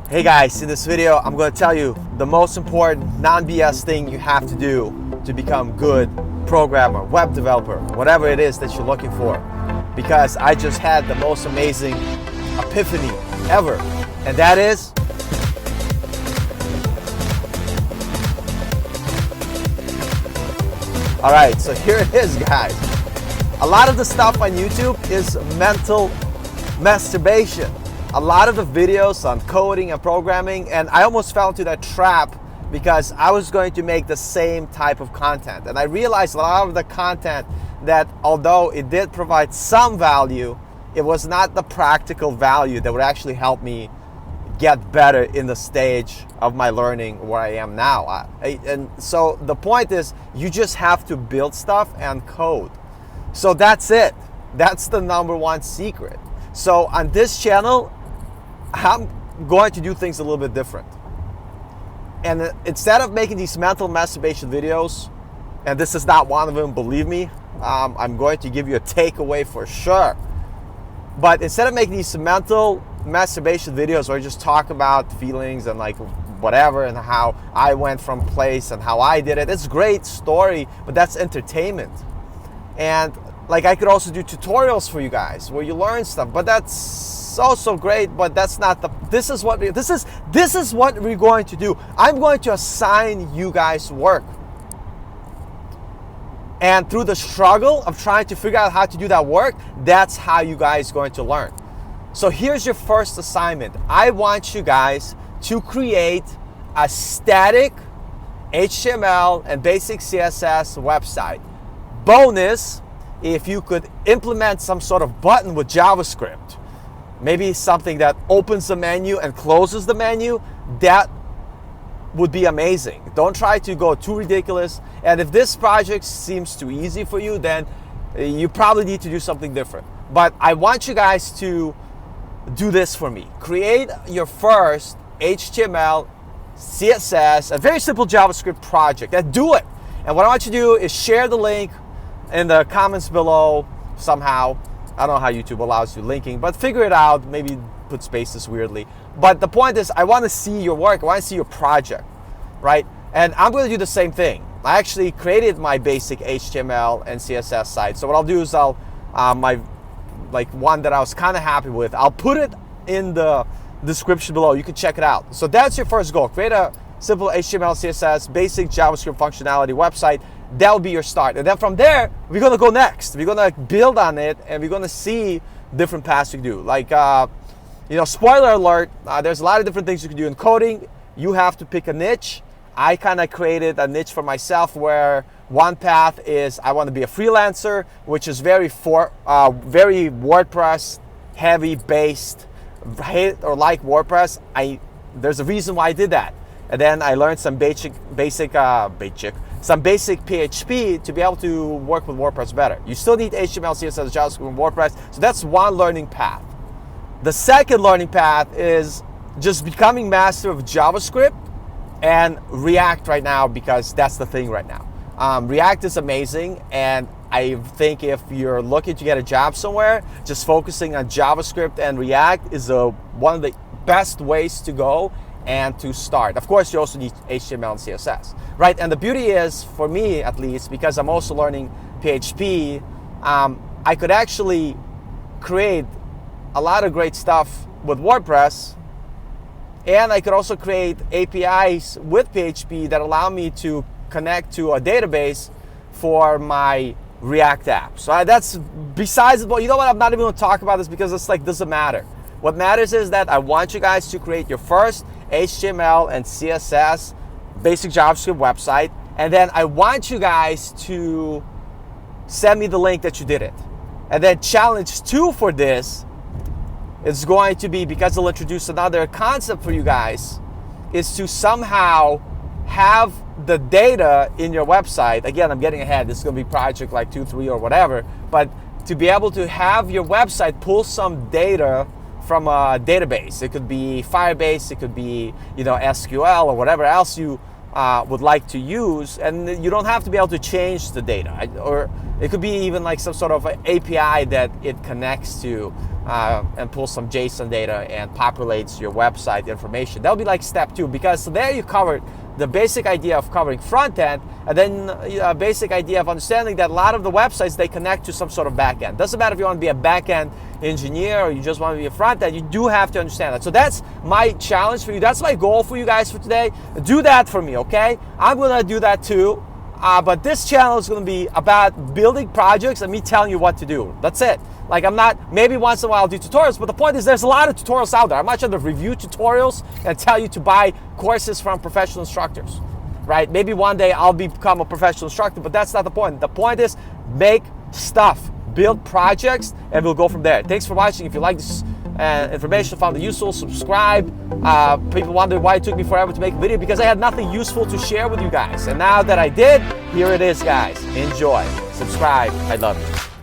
Hey guys, in this video I'm going to tell you the most important non-BS thing you have to do to become good programmer, web developer, whatever it is that you're looking for. Because I just had the most amazing epiphany ever, and that is alright, so here it is, guys. A lot of the stuff on YouTube is mental masturbation. A lot of the videos on coding and programming, and I almost fell into that trap because I was going to make the same type of content. And I realized a lot of the content that, although it did provide some value, it was not the practical value that would actually help me get better in the stage of my learning where I am now. And so the point is, you just have to build stuff and code. So that's it. That's the number one secret. So on this channel, I'm going to do things a little bit different. And instead of making these mental masturbation videos, and this is not one of them, believe me, I'm going to give you a takeaway for sure. But instead of making these mental masturbation videos where I just talk about feelings and like whatever and how I went from place and how I did it, it's a great story, but that's entertainment. And like I could also do tutorials for you guys where you learn stuff, but that's also great, but that's not the, this is what we're going to do. I'm going to assign you guys work. And through the struggle of trying to figure out how to do that work, that's how you guys are going to learn. So here's your first assignment. I want you guys to create a static HTML and basic CSS website. Bonus, if you could implement some sort of button with JavaScript, maybe something that opens the menu and closes the menu, that would be amazing. Don't try to go too ridiculous. And if this project seems too easy for you, then you probably need to do something different. But I want you guys to do this for me. Create your first HTML, CSS, a very simple JavaScript project, and do it. And what I want you to do is share the link in the comments below somehow. I don't know how YouTube allows you linking, but figure it out. Maybe put spaces weirdly. But the point is, I want to see your work. I want to see your project, right? And I'm going to do the same thing. I actually created my basic HTML and CSS site. So what I'll do is I'll, my like one that I was kind of happy with, I'll put it in the description below. You can check it out. So that's your first goal. Create a simple HTML, CSS, basic JavaScript functionality website. That'll be your start. And then from there, we're going to go next. We're going to build on it, and we're going to see different paths you can do. Like, spoiler alert, there's a lot of different things you can do in coding. You have to pick a niche. I kind of created a niche for myself where one path is I want to be a freelancer, which is very WordPress heavy based. Hate or like WordPress, there's a reason why I did that. And then I learned some basic PHP to be able to work with WordPress better. You still need HTML, CSS, JavaScript, and WordPress. So that's one learning path. The second learning path is just becoming master of JavaScript and React right now, because that's the thing right now. React is amazing, and I think if you're looking to get a job somewhere, just focusing on JavaScript and React is one of the best ways to go and to start. Of course, you also need HTML and CSS, right? And the beauty is, for me at least, because I'm also learning PHP, I could actually create a lot of great stuff with WordPress, and I could also create APIs with PHP that allow me to connect to a database for my React app. So that's besides, but you know what? I'm not even going to talk about this because it's like, doesn't matter. What matters is that I want you guys to create your first HTML and CSS basic JavaScript website, and then I want you guys to send me the link that you did it. And then challenge 2 for this is going to be, because I'll introduce another concept for you guys, is to somehow have the data in your website. Again, I'm getting ahead. This is going to be project like 2, 3 or whatever, but to be able to have your website pull some data from a database. It could be Firebase, it could be SQL or whatever else you would like to use, and you don't have to be able to change the data, or it could be even like some sort of API that it connects to and pulls some JSON data and populates your website information. That'll be like step 2, because there you covered the basic idea of covering front end, and then a basic idea of understanding that a lot of the websites, they connect to some sort of back end. Doesn't matter if you want to be a back end engineer or you just want to be a front end, you do have to understand that. So that's my challenge for you. That's my goal for you guys for today. Do that for me, okay? I'm gonna do that too. But this channel is going to be about building projects and me telling you what to do. That's it. Like, I'm not, maybe once in a while I'll do tutorials, but the point is there's a lot of tutorials out there. I'm not trying to review tutorials and tell you to buy courses from professional instructors, right? Maybe one day I'll become a professional instructor, but that's not the point. The point is make stuff, build projects, and we'll go from there. Thanks for watching. If you like this information, found it useful, subscribe. People wonder why it took me forever to make a video, because I had nothing useful to share with you guys. And now that I did, here it is, guys. Enjoy. Subscribe. I love you.